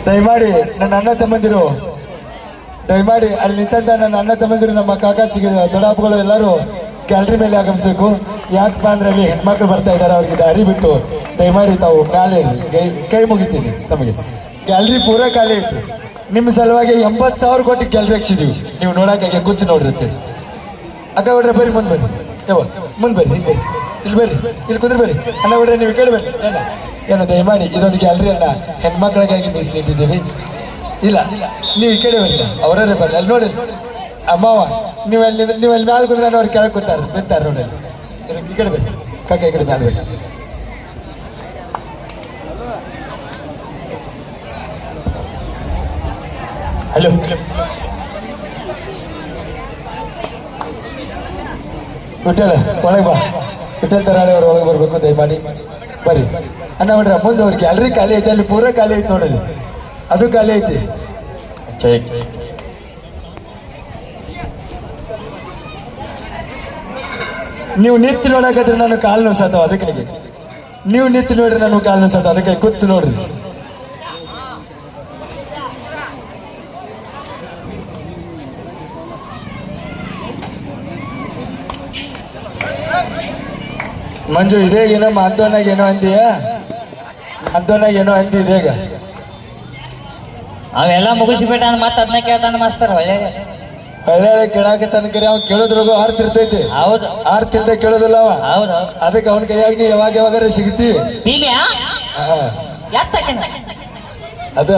ದಯಮಾಡಿ ನನ್ನ ಅಣ್ಣ ತಮ್ಮಂದಿರು, ದಯಮಾಡಿ ಅಲ್ಲಿ ನಿಂತ ನನ್ನ ಅಣ್ಣ ತಮ್ಮಂದಿರು, ನಮ್ಮ ಕಾಕಾಚಿಗೆ ದೊಡ್ಡಪ್ಪಗಳು ಎಲ್ಲರೂ ಗ್ಯಾಲರಿ ಮೇಲೆ ಆಗಮಿಸಬೇಕು. ಯಾಕಪ್ಪ ಅಂದ್ರೆ ಅಲ್ಲಿ ಹೆಣ್ಮಕ್ಳು ಬರ್ತಾ ಇದ್ದಾರೆ, ಅವ್ರಿಗೆ ದಾರಿ ಬಿಟ್ಟು ದಯಮಾಡಿ ತಾವು ಮೇಲೆ ಕೈ ಮುಗಿತೀನಿ. ತಮಗೆ ಗ್ಯಾಲರಿ ಪೂರ ಖಾಲಿ ಇತ್ತು. ನಿಮ್ಮ ಸಲುವಾಗಿ 80,000 ಕೊಟ್ಟು ಗ್ಯಾಲರಿ ಹಾಕ್ಸಿದೀವಿ. ನೀವು ನೋಡಕ್ಕೆ ಕೂತು ನೋಡಿರ್ತೀವಿ. ಅಕ್ಕ ಹೊಡ್ರೆ ಬರ್ರಿ, ಮುಂದೆ ಬರ್ರಿ, ಮುಂದೆ ಬರ್ರಿ, ಹಿಂಗೆ ಬರ್ರಿ, ಇಲ್ಲಿ ಬರ್ರಿ, ಇಲ್ಲಿ ಕುಂದ್ರೆ ಬರ್ರಿ. ಅಣ್ಣ ಹೊಡ್ರೆ ನೀವು ಕೇಳಿ ಬರ್ರಿ. ಏನು ದಯಮಾಡಿ ಇದೊಂದು ಗ್ಯಾಲರಿ ಅನ್ನ ಹೆಣ್ಮಕ್ಳಿಗಾಗಿ ಮೀಸಲಿಟ್ಟಿದ್ದೀವಿ. ಇಲ್ಲ ನೀವು ಈ ಕಡೆ ಬರ್ರಿ, ಅವರೇ ಬರ್ರಿ. ಅಲ್ಲಿ ನೋಡಿ ಅಮ್ಮವ, ನೀವು ಅಲ್ಲಿ ಮ್ಯಾಲ ಕುಂದ್ರೆ ಅವ್ರು ಕೆಳಗೆ ಕೂತಾರೆ ನಿಂತಾರೆ ನೋಡಿ. ಈ ಕಡೆ ಬರ್ರಿ ಕಾಕ, ಈ ಕಡೆ ಮ್ಯಾಲ ಬರ್ರಿ. ಹಲೋ ವಿಠಲ್ ಒಳಗೆ ಬಾ. ವಿಠಲ್ ತರಾಳಿ ಅವ್ರು ಒಳಗೆ ಬರ್ಬೇಕು. ದಯಮಾಡಿ ಬರ್ರಿ ಅಣ್ಣ ಹೊಡ್ರ. ಮುಂದೆ ಅವ್ರಿಗೆ ಗ್ಯಾಲರಿ ಖಾಲಿ ಐತೆ, ಅಲ್ಲಿ ಪೂರ ಖಾಲಿ ಐತಿ ನೋಡಲಿ, ಅದು ಖಾಲಿ ಐತಿ. ನೀವು ನಿಂತು ನೋಡಕತ್ರಿ ನಾನು ಕಾಲು ನೋಸಾತಾವ, ಅದಕ್ಕಾಗಿ ನೀವು ನಿಂತು ನೋಡ್ರಿ ನಾನು ಕಾಲು ನೋಸಾತಾವ, ಅದಕ್ಕಾಗಿ ಕೂತು ನೋಡ್ರಿ. ಮಂಜು ಇದೇ ಏನೋ ಮಾತೋನಾಗ ಏನೋ ಅಂದೀಯ, ಮಾತೋನಾಗ ಏನೋ ಅಂದಿ ಇದೇಗ ಅವೆಲ್ಲ ಮುಗಿಸ್ಬಿಟ್ಟ ಮತ್ತೆ ಅದನ್ನ ಕೇಳ್ತಾನ ಮಾಸ್ತರ್. ಒಳ್ಳೆ ಕೇಳಾಕ ತನಕರಿ ಅವ್ ಕೇಳೋದ್ರಾಗ ಆರ್ತಿರ್ತೈತಿ. ಹೌದು, ಆರ್ತಿಲ್ದ ಕೇಳೋದಿಲ್ಲ ಅವ. ಹೌದು, ಅದಕ್ಕೆ ಅವನ ಕೈಯಾಗಿ ನೀ ಯಾವಾಗಾರ ಸಿಗ್ತಿ. ಅದ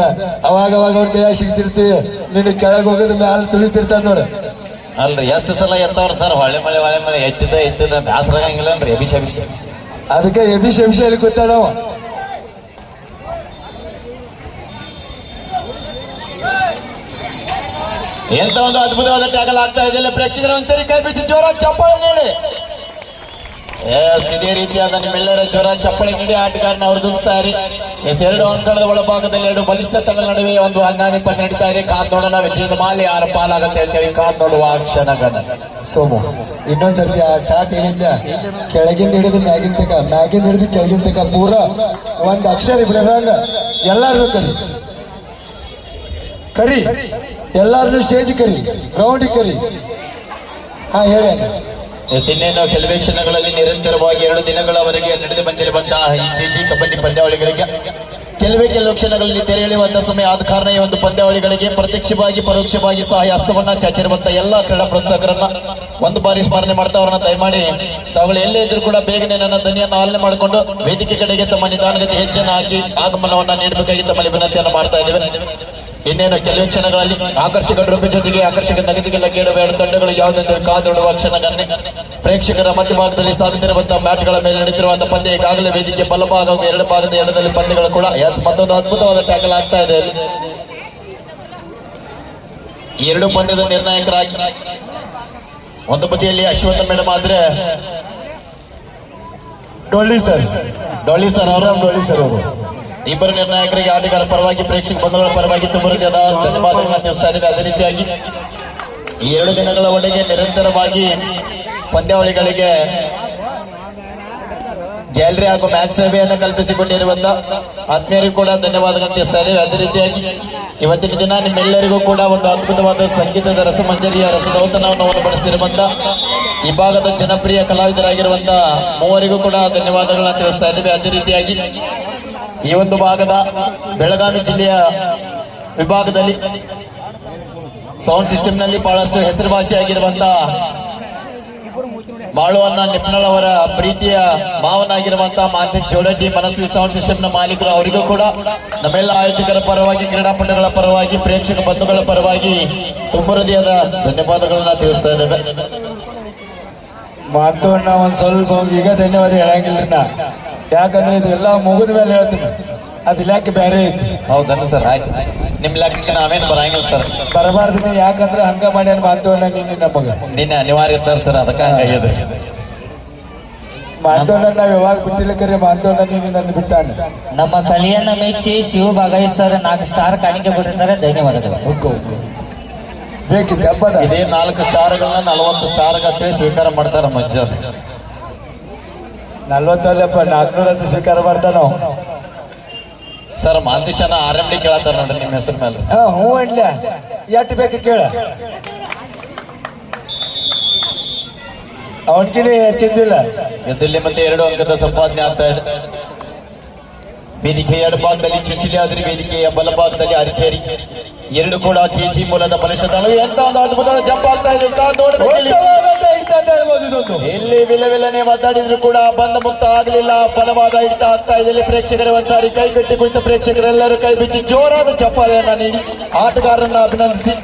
ಅವಾಗ ಅವನ ಕೈಯಾಗ ಸಿಗ್ತಿರ್ತಿ. ನೀನು ಕೆಳಗೆ ಹೋಗೋದ್ ಮ್ಯಾಲ ತುಳಿತಿರ್ತಾನ ನೋಡ. ಅಲ್ರಿ ಎಷ್ಟು ಸಲ ಎತ್ತವ್ರ ಸರ್, ಹೊಳೆ ಮಳೆ ಎತ್ತಿದ ಬ್ಯಾಸರಾಗಂಗಿಲ್ಲ ಅನ್ರಿ. ಅಭಿಷೇಕ ಅದಕ್ಕೆ ಎಬಿಷಲ್ಲಿ ಗೊತ್ತಾಳ ಅವ. ಎಂತ ಒಂದು ಅದ್ಭುತವಾದ ಟ್ಯಾಕಲ್ ಆಗ್ತಾ ಇದೆ. ಪ್ರೇಕ್ಷಕರ ಒಂದ್ಸರಿ ಕೈ ಬಿದ್ದು ಜೋರ ಚಪ್ಪಾಳೆ ನೀಡಿ. ಇದೇ ರೀತಿಯಾದ ನಿಮ್ಮೆಲ್ಲರ ಜೋರ ಚಪ್ಪಾಳೆ ನೀಡಿ ಆಟಗಾರನ ಅವರು ದುಂಬಿಸ್ತಾರೆ. ಎರಡು ಅಂಕಣದ ಒಳಭಾಗದಲ್ಲಿ ಎರಡು ಬಲಿಷ್ಠ ತಂಡಗಳ ನಡುವೆ ಒಂದು ಹಂಗಾಮಿ ಪಂದ್ಯ ನಡೀತಾ ಇದೆ. ಕಾದ್ ನೋಡೋಣ ವಿಜಯದ ಮಾಲೆ ಯಾರ ಪಾಲಾಗತ್ತೆ ಅಂತೇಳಿ ಕಾದ್ ನೋಡುವ ಕ್ಷಣಗಣ. ಸೋಮು ಇನ್ನೊಂದ್ಸರ್ತಿ ಆ ಚಾಟ್ ಏನಿದ್ದ ಕೆಳಗಿಂದ ಹಿಡಿದು ಮ್ಯಾಗಿನ ತಕ, ಮ್ಯಾಗಿಂದ ಹಿಡಿದು ಕೆಳಗಿನ ತಕ ಪೂರ ಒಂದ್ ಅಕ್ಷರ ಬಿಡೋದ್ರಾಗ ಎಲ್ಲಾರು ಕರಿ ಎಲ್ಲಾರನ್ನು ಸ್ಟೇಜ್ ಕರಿ, ಗ್ರೌಂಡಿಗೆ ಕರಿ. ಹಾ ಹೇಳಿ. ಇನ್ನೇನು ಕೆಲವೇ ಕ್ಷಣಗಳಲ್ಲಿ ನಿರಂತರವಾಗಿ 2 ದಿನಗಳವರೆಗೆ ನಡೆದು ಬಂದಿರುವಂತಹ ಈ ಕೆಜಿ ಕಬಡ್ಡಿ ಪಂದ್ಯಾವಳಿಗಳಿಗೆ ಕೆಲವು ಕ್ಷಣಗಳಲ್ಲಿ ತೆರೆ ಎಳೆಯುವಂತಹ ಸಮಯ ಆದ ಕಾರಣ ಈ ಒಂದು ಪಂದ್ಯಾವಳಿಗಳಿಗೆ ಪ್ರತ್ಯಕ್ಷವಾಗಿ ಪರೋಕ್ಷವಾಗಿ ಸಹಾಯ ಹಸ್ತವನ್ನ ಚಾಚಿರುವಂತಹ ಎಲ್ಲಾ ಕ್ರೀಡಾ ಪ್ರೋತ್ಸಾಹಕರನ್ನ ಒಂದು ಬಾರಿ ಸ್ಮರಣೆ ಮಾಡ್ತಾ ಅವರನ್ನ ದಯಮಾಡಿ ತಾವುಗಳು ಎಲ್ಲೇ ಇದ್ರು ಕೂಡ ಬೇಗನೆ ನನ್ನ ಧ್ವನಿಯನ್ನು ಆಲನೆ ಮಾಡಿಕೊಂಡು ವೇದಿಕೆ ಕಡೆಗೆ ತಮ್ಮ ನಿಧಾನಗತಿ ಹೆಚ್ಚನ್ನು ಹಾಕಿ ಆಗಮನವನ್ನ ನೀಡಬೇಕಾಗಿ ತಮ್ಮಲ್ಲಿ ವಿನಂತಿಯನ್ನು ಮಾಡ್ತಾ ಇದ್ದೇವೆ. ಇನ್ನೇನು ಕೆಲವೇ ಕ್ಷಣಗಳಲ್ಲಿ ಆಕರ್ಷಕ ಡ್ರೊಬ್ಬಿ ಜೊತೆಗೆ ಆಕರ್ಷಕ ನಗದಿಗೆಲ್ಲ ಕೇಳುವ 2 ತಂಡಗಳು ಯಾವುದೆಂದು ಕಾದೊಡುವ ಕ್ಷಣಗನ್ನೇ ಪ್ರೇಕ್ಷಕರ ಮಧ್ಯಭಾಗದಲ್ಲಿ ಸಾಗುತ್ತಿರುವಂತಹ ಮ್ಯಾಟ್ಗಳ ಮೇಲೆ ನಡೆದಿರುವಂತಹ ಪಂದ್ಯ ಈಗಾಗಲೇ ವೇದಿಕೆ ಬಲಭಾಗ ಹಾಗೂ 2 ಭಾಗದ ಎಡದಲ್ಲಿ ಪಂದ್ಯಗಳು ಕೂಡ ಮತ್ತೊಂದು ಅದ್ಭುತವಾದ ಟ್ಯಾಕಲ್ ಆಗ್ತಾ ಇದೆ. ಈ 2 ಪಂದ್ಯದ ನಿರ್ಣಾಯಕರಾಗಿ ಒಂದು ಬದಿಯಲ್ಲಿ ಅಶ್ವತ್ಥ ಮೇಡಮ್ ಆದ್ರೆ ಡೊಳ್ಳಿ ಸರ್ ಅವರು ಇಬ್ಬರು ನಿರ್ಣಾಯಕರಿಗೆ ಆಟಗಾರ ಪರವಾಗಿ ಪ್ರೇಕ್ಷಕ ಬಂಧುಗಳ ಪರವಾಗಿ ತುಂಬ ಧನ್ಯವಾದಗಳನ್ನು ತಿಳಿಸ್ತಾ ಇದ್ದೇವೆ. ಅದೇ ರೀತಿಯಾಗಿ ಈ 2 ದಿನಗಳ ಒಳಗೆ ನಿರಂತರವಾಗಿ ಪಂದ್ಯಾವಳಿಗಳಿಗೆ ಗ್ಯಾಲರಿ ಹಾಗೂ ಮ್ಯಾಚ್ ಸೇವೆಯನ್ನು ಕಲ್ಪಿಸಿಕೊಂಡಿರುವಂತಹ ಆತ್ಮೀಯರಿಗೂ ಕೂಡ ಧನ್ಯವಾದಗಳನ್ನು ತಿಳಿಸ್ತಾ ಇದ್ದೇವೆ. ಅದೇ ರೀತಿಯಾಗಿ ಇವತ್ತಿನ ದಿನ ನಿಮ್ಮೆಲ್ಲರಿಗೂ ಕೂಡ ಒಂದು ಅದ್ಭುತವಾದ ಸಂಗೀತದ ರಸಮಂಜರಿಯ ರಸದೌತಣವನ್ನು ಉಣಬಡಿಸುತ್ತಿರುವಂತಹ ಈ ಭಾಗದ ಜನಪ್ರಿಯ ಕಲಾವಿದರಾಗಿರುವಂತಹ ಮೂವರಿಗೂ ಕೂಡ ಧನ್ಯವಾದಗಳನ್ನು ತಿಳಿಸ್ತಾ ಇದ್ದೇವೆ. ಅದೇ ರೀತಿಯಾಗಿ ಈ ಒಂದು ಭಾಗದ ಬೆಳಗಾವಿ ಜಿಲ್ಲೆಯ ವಿಭಾಗದಲ್ಲಿ ಸೌಂಡ್ ಸಿಸ್ಟಮ್ ನಲ್ಲಿ ಬಹಳಷ್ಟು ಹೆಸರುವಾಸಿಯಾಗಿರುವಂತಹ ಮಾಳುವನ್ನ ನಿಪ್ನಳ್ ಅವರ ಪ್ರೀತಿಯ ಮಾವನಾಗಿರುವಂತಹ ಮಾನ್ಯ ಜೋಡಟಿ ಮನಸ್ವಿ ಸೌಂಡ್ ಸಿಸ್ಟಮ್ ನ ಮಾಲೀಕರು ಅವರಿಗೂ ಕೂಡ ನಮ್ಮೆಲ್ಲ ಆಯೋಜಕರ ಪರವಾಗಿ ಕ್ರೀಡಾಪಟುಗಳ ಪರವಾಗಿ ಪ್ರೇಕ್ಷಕ ಬಂಧುಗಳ ಪರವಾಗಿ ತುಂಬ ಹೃದಯದ ಧನ್ಯವಾದಗಳನ್ನ ತಿಳಿಸ್ತಾ ಇದ್ದೇವೆ. ಮಾತನ್ನ ಒಂದ್ ಸ್ವಲ್ಪ ಈಗ ಧನ್ಯವಾದ ಹೇಳಂಗಿಲ್ಲ, ಯಾಕಂದ್ರೆ ಇದೆಲ್ಲ ಮುಗಿದ ಮೇಲೆ ಹೇಳ್ತೀನಿ. ಅದು ಲೆಕ್ಕ ಬೇರೆ ಐತಿ. ಹೌದಲ್ಲ ಸರ್, ಆಯ್ತು. ನಿಮ್ ಲೆಕ್ಕಕ್ಕೆ ನಾವೇನು ಬರಂಗಿಲ್ಲ ಸರ್, ಬರಬಾರ್ದು. ಯಾಕಂದ್ರೆ ಹಂಗ ಮಾಡ್ಯಾನ ಮಾತವನ್ನ ನಿನ್ನೆ ನಮಗ ನಿನ್ನೆ ಅನಿವಾರ್ಯ ಇರ್ತಾರೆ ಸರ್, ಅದಕ್ಕೆ ಹಂಗಾಗ್ಯದ. ಮಾತವನ್ನ ನಾವ್ ಯಾವಾಗ ಬಿಟ್ಟಿಲ್ಲ, ಕರೆ ಮಾತವನ್ನ ನೀನು ನನ್ನ ಬಿಟ್ಟಾನ. ನಮ್ಮ ಕಲಿಯನ್ನ ಮೆಚ್ಚಿ ಶಿವ ಬಾಗಾಯಿ ಸರ್ 4 ಸ್ಟಾರ್ ಕಾಣಿಕೆ ಕೊಟ್ಟಿದ್ದಾರೆ. ಧನ್ಯವಾದಗಳು. ಬೇಕಿದೆ ಹಬ್ಬದ ಇದೇ 4 ಸ್ಟಾರ್ಗಳನ್ನ 40 ಸ್ಟಾರ್ ಗತ್ತೆ ಸ್ವೀಕಾರ ಮಾಡ್ತಾರ ಮಂಜು. 40 400 ಸ್ವೀಕಾರ ಮಾಡ್ತಾನ. ಸರ್ ಮಾಂತೇಶನ ಆರಂಭಿ ಕೇಳತ್ತಾರ ನೋಡ್ರಿ ನಿಮ್ಮ ಹೆಸರ ಮೇಲೆ. ಹ್ಞೂ ಅನ್ಲ ಎಟ್ಟು ಬೇಕು ಕೇಳ, ಅವನ್ಕಿನೇ ಹೆಚ್ಚಿದ್ದಿಲ್ಲ. ಎಸೆಲ್ಲಿ ಮತ್ತೆ 2 ಅಂಕದ ಸಂಪಾದನೆ ಆಗ್ತಾ ಇದೆ. ವೇದಿಕೆಯ ಎಡಭಾಗದಲ್ಲಿ ಚಿಂಚಿಲಿ ಆದ್ರಿ, ವೇದಿಕೆಯ ಬಲಭಾಗದಲ್ಲಿ ಅರಿಕೇರಿ. 2 ಕೂಡ ಕೆಜಿ ಮೂಲದ ಬಲಿಷ್ಠ ಎಂತ ಒಂದು ಅದ್ಭುತ ಜಂಪ್ ಆಗ್ತಾ ಇದೆ. ಇಲ್ಲಿ ವಿಲವಿಲನೆ ಮಾತಾಡಿದ್ರು ಕೂಡ ಬಂದ ಮುಕ್ತ ಆಗಲಿಲ್ಲ. ಬಲವಾದ ಹಿಡಿತ ಆಗ್ತಾ ಇದೆ. ಇಲ್ಲಿ ಪ್ರೇಕ್ಷಕರ ಒಂದ್ಸಾರಿ ಕೈ ಕಟ್ಟಿ ಕುಳಿತ ಪ್ರೇಕ್ಷಕರೆಲ್ಲರೂ ಕೈ ಬಿಚ್ಚಿ ಜೋರಾದ ಚಪ್ಪಾಳೆಯನ್ನ ನೀಡಿ ಆಟಗಾರರನ್ನ ಅಭಿನಂದಿಸಿ.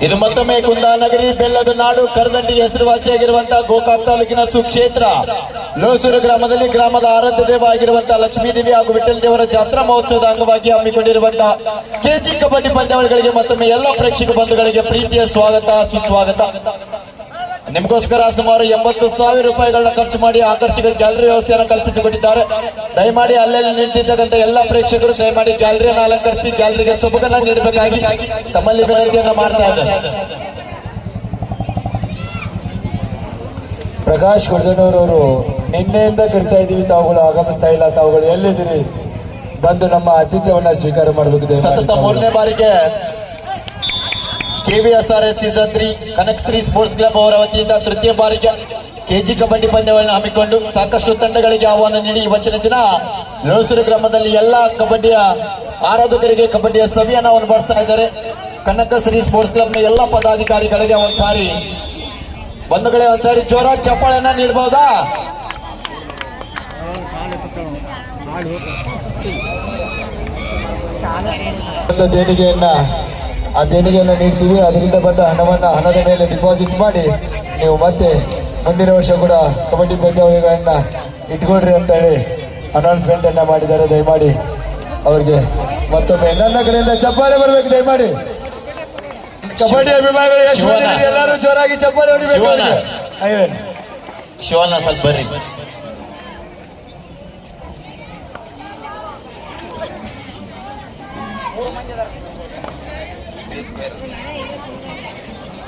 ಇದು ಮತ್ತೊಮ್ಮೆ ಕುಂದಾನಗರಿ, ಬೆಲ್ಲದ ನಾಡು, ಕರದಂಡಿಗೆ ಹೆಸರುವಾಸಿಯಾಗಿರುವಂತಹ ಗೋಕಾಕ್ ತಾಲೂಕಿನ ಸುಕ್ಷೇತ್ರ ಲೋಸೂರು ಗ್ರಾಮದಲ್ಲಿ ಗ್ರಾಮದ ಆರಾಧ್ಯ ದೇವ ಆಗಿರುವಂತಹ ಲಕ್ಷ್ಮೀದೇವಿ ಹಾಗೂ ವಿಠ್ಠಲ ದೇವರ ಜಾತ್ರಾ ಮಹೋತ್ಸವದ ಅಂಗವಾಗಿ ಹಮ್ಮಿಕೊಂಡಿರುವಂತಹ ಕೆಜಿ ಕಬಡ್ಡಿ ಪಂದ್ಯಾವಳಿಗಳಿಗೆ ಮತ್ತೊಮ್ಮೆ ಎಲ್ಲ ಪ್ರೇಕ್ಷಕ ಬಂಧುಗಳಿಗೆ ಪ್ರೀತಿಯ ಸ್ವಾಗತ, ಸುಸ್ವಾಗತ. ನಿಮಗೋಸ್ಕರ ಸುಮಾರು 80,000 ರೂಪಾಯಿಗಳನ್ನ ಖರ್ಚು ಮಾಡಿ ಆಕರ್ಷಕ ಗ್ಯಾಲರಿ ವ್ಯವಸ್ಥೆಯನ್ನು ಕಲ್ಪಿಸಿಕೊಟ್ಟಿದ್ದಾರೆ. ದಯಮಾಡಿ ಅಲ್ಲೆಲ್ಲಿ ನಿಂತಿರ್ತಕ್ಕಂಥ ಎಲ್ಲ ಪ್ರೇಕ್ಷಕರು ದಯಮಾಡಿ ಗ್ಯಾಲರಿಯನ್ನು ಅಲಂಕರಿಸಿ ಗ್ಯಾಲರಿಗೆ ಸೊಬಗನ್ನ ನೀಡಬೇಕಾಗಿ ತಮ್ಮಲ್ಲಿ ವಿನಂತಿಯನ್ನ ಮಾಡ್ತಾ ಇದ್ದಾರೆ. ಪ್ರಕಾಶ್ ಕೊಡದನೂರವರು ನಿನ್ನೆಯಿಂದ ಕರಿತಾ ಇದ್ದೀವಿ, ತಾವುಗಳು ಆಗಮಿಸ್ತಾ ಇಲ್ಲ. ತಾವುಗಳು ಎಲ್ಲಿದ್ದೀರಿ? ಬಂದು ನಮ್ಮ ಆತಿಥ್ಯವನ್ನ ಸ್ವೀಕಾರ ಮಾಡಬೇಕು. ಸತತ 3ನೇ ಬಾರಿಗೆ KVSRS season 3 Kanakashree sports club ಅವರ ವತಿಯಿಂದ 3ಯ ಬಾರಿಗೆ ಕೆಜಿ ಕಬಡ್ಡಿ ಪಂದ್ಯಗಳನ್ನು ಹಮ್ಮಿಕೊಂಡು ಸಾಕಷ್ಟು ತಂಡಗಳಿಗೆ ಆಹ್ವಾನ ನೀಡಿ ಇವತ್ತಿನ ದಿನ ಲೋಸೂರು ಗ್ರಾಮದಲ್ಲಿ ಎಲ್ಲಾ ಕಬಡ್ಡಿಯ ಆರಾಧಕರಿಗೆ ಕಬಡ್ಡಿಯ ಸವಿಯನ್ನ ಉಣಬಡಿಸ್ತಾ ಇದ್ದಾರೆ. ಕನಕಶ್ರೀ ಸ್ಪೋರ್ಟ್ಸ್ ಕ್ಲಬ್ನ ಎಲ್ಲ ಪದಾಧಿಕಾರಿಗಳಿಗೆ ಒಂದ್ಸಾರಿ ಬಂಧುಗಳೇ ಒಂದ್ಸಾರಿ ಜೋರಾಗಿ ಚಪ್ಪಾಳೆಯನ್ನ ನೀಡಬಹುದಾ? ಆ ದೇಣಿಗೆಯನ್ನ ನೀಡ್ತೀವಿ. ಅದರಿಂದ ಬಂದ ಹಣದ ಮೇಲೆ ಡಿಪಾಸಿಟ್ ಮಾಡಿ ನೀವು ಮತ್ತೆ ಮುಂದಿನ ವರ್ಷ ಕೂಡ ಕಬಡ್ಡಿ ಪಂದ್ಯಾವಳಿಗಳನ್ನ ಇಟ್ಕೊಳ್ರಿ ಅಂತ ಹೇಳಿ ಅನೌನ್ಸ್ಮೆಂಟ್ ಅನ್ನ ಮಾಡಿದ್ದಾರೆ. ದಯಮಾಡಿ ಅವರಿಗೆ ಮತ್ತೊಮ್ಮೆ ನನ್ನ ಕಡೆಯಿಂದ ಚಪ್ಪಾಳೆ ಬರಬೇಕು. ದಯಮಾಡಿ ಕಬಡ್ಡಿ ಅಭಿಮಾನಿಗಳು ಎಲ್ಲರೂ ಜೋರಾಗಿ ಚಪ್ಪಾಳೆ ಹೊಡಿಬೇಕು. ಶಿವಣ್ಣ ಸ್ವಲ್ಪ ಬರ್ರಿ.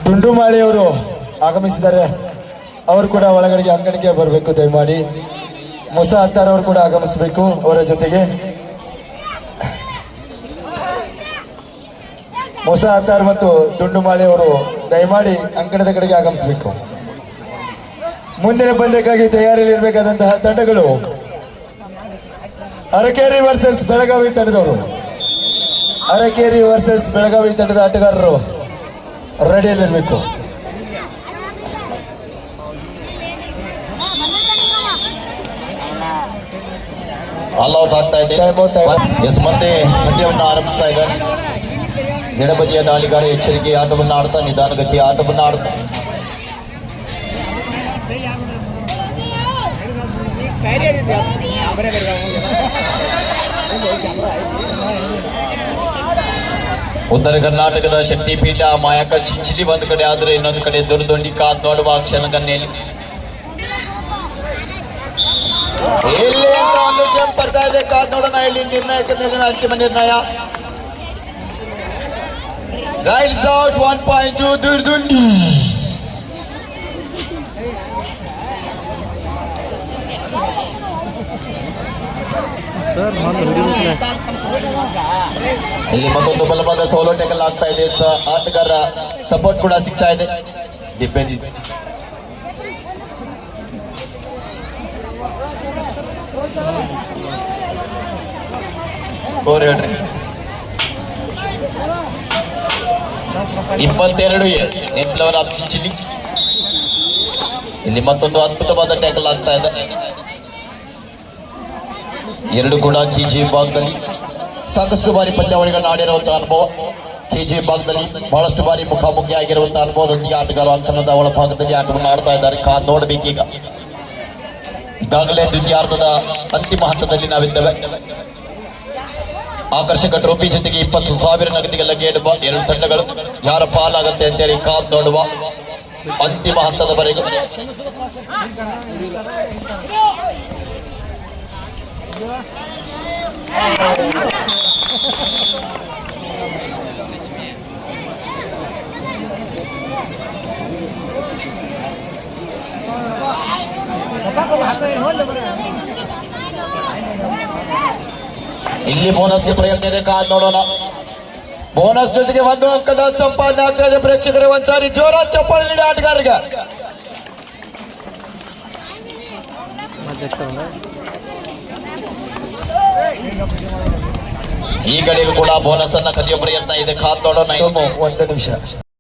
ಡುಂಡುಮಾಳಿಯವರು ಆಗಮಿಸಿದ್ದಾರೆ. ಅವರು ಕೂಡ ಒಳಗಡೆಗೆ ಅಂಗಡಿಗೆ ಬರಬೇಕು. ದಯಮಾಡಿ ಮುಸಾ ಅತ್ತಾರ್ ಅವರು ಕೂಡ ಆಗಮಿಸಬೇಕು. ಅವರ ಜೊತೆಗೆ ಮುಸಾ ಅತ್ತಾರ್ ಮತ್ತು ಡುಂಡುಮಾಳಿ ಅವರು ದಯಮಾಡಿ ಅಂಕಣದ ಕಡೆಗೆ ಆಗಮಿಸಬೇಕು. ಮುಂದಿನ ಪಂದ್ಯಕ್ಕಾಗಿ ತಯಾರಿಯಲ್ಲಿ ಇರಬೇಕಾದಂತಹ ತಂಡಗಳು ಅರಕೇರಿ ವರ್ಸಸ್ ಬೆಳಗಾವಿ ತಂಡದವರು. ಅರಕೇರಿ ವರ್ಸಸ್ ಬೆಳಗಾವಿ ತಂಡದ ಆಟಗಾರರು ರೆಡಿಯಲ್ಲಿರಬೇಕು. ಆಲ್ ಔಟ್ ಆಗ್ತಾ ಇದೆ. ಮತ್ತೆ ಪಂದ್ಯವನ್ನು ಆರಂಭಿಸ್ತಾ ಇದ್ದಾರೆ. ಎಡಬದಿಯ ದಾಳಿಗಾರ ಎಚ್ಚರಿಕೆ ಆಟವನ್ನು ಆಡ್ತಾ ನಿಧಾನಗತಿ ಆಟವನ್ನು ಆಡ್ತಾ ಉತ್ತರ ಕರ್ನಾಟಕದ ಶಕ್ತಿಪೀಠ ಮಾಯಕ ಚಿಂಚಿಲಿ ಒಂದು ಕಡೆ ಆದ್ರೆ ಇನ್ನೊಂದು ಕಡೆ ದುರ್ದೊಂಡಿ ಕಾದ್ ನೋಡುವ ಕ್ಷಣಗನ್ನೆಯಲ್ಲಿ ಇಲ್ಲಿ ಅಂತ ಒಂದು ಜಂಪ್ ಬರ್ತಾ ಇದೆ. ಕಾದ್ ನೋಡೋಣ ಇಲ್ಲಿ ನಿರ್ಣಾಯಕ ಅಂತಿಮ ನಿರ್ಣಯ. Rides out 1.2 Durdundi. ಇಲ್ಲಿ ಮತ್ತೊಂದು ಬಲವಾದ ಸೋಲೋ ಟೆಕಲ್ ಆಗ್ತಾ ಇದೆ. ಆಟಗಾರ ಸಪೋರ್ಟ್ ಕೂಡ ಸಿಗ್ತಾ ಇದೆ. ಸ್ಕೋರ್ ಹೇಳ್ರಿ. 22 ಎಂಪ್ಲವರ್ ಆಫ್ ಚಿಂಚಿಲಿ. ಇಲ್ಲಿ ಮತ್ತೊಂದು ಅದ್ಭುತವಾದ ಟ್ಯಾಕಲ್ ಆಗ್ತಾ ಇದೆ. 2 ಕೂಡ ಕೆಜಿ ಭಾಗದಲ್ಲಿ ಸಾಕಷ್ಟು ಬಾರಿ ಪಂದ್ಯಾವಳಿಗಳನ್ನ ಆಡಿರುವಂತಹ ಅನುಭವ. ಕೆಜಿ ಭಾಗದಲ್ಲಿ ಬಹಳಷ್ಟು ಬಾರಿ ಮುಖಾಮುಖಿ ಆಗಿರುವಂತಹ ಅನುಭವದೊಂದಿಗೆ ಆಟಗಾರರು ಅಂಕಣದ ಒಳಭಾಗದಲ್ಲಿ ಆಟವನ್ನು ಆಡ್ತಾ ಇದ್ದಾರೆ. ಕಾದ್ ನೋಡಬೇಕೀಗ. ಈಗಾಗಲೇ ದ್ವಿತೀಯಾರ್ಧದ ಅಂತಿಮ ಹಂತದಲ್ಲಿ ನಾವಿದ್ದೇವೆ. ಆಕರ್ಷಕ ಟ್ರೋಫಿ ಜೊತೆಗೆ 20,000 ನಗದಿಗೆ ಲಗೇಡುವ 2 ತಂಡಗಳು ಯಾರ ಪಾಲಾಗತ್ತೆ ಅಂತೇಳಿ ಕಾದ್ ನೋಡುವ ಅಂತಿಮ ಹಂತದವರೆಗೂ. ಇಲ್ಲಿ ಬೋನಸ್ಗೆ ಪ್ರಯತ್ನ ಇದೆ, ಕಾದ್ ನೋಡೋಣ. ಬೋನಸ್ ಜೊತೆಗೆ 1 ಅಂಕದ ಸಂಪಾದನೆ ಆಗ್ತಾ ಇದೆ. ಪ್ರೇಕ್ಷಕರೇ ಒಂದ್ಸಾರಿ ಜೋರ ಚಪ್ಪಾಳೆ ನೀಡಿ ಆಟಗಾರರಿಗೆ. ಈ ಕಡೆಗೂ ಕೂಡ ಬೋನಸ್ ಅನ್ನ ಕದಿಯೋ ಪ್ರಯತ್ನ ಇದೆ, ಕಾದ್ ನೋಡೋಣ. ಸೋಮು 1 ನಿಮಿಷ.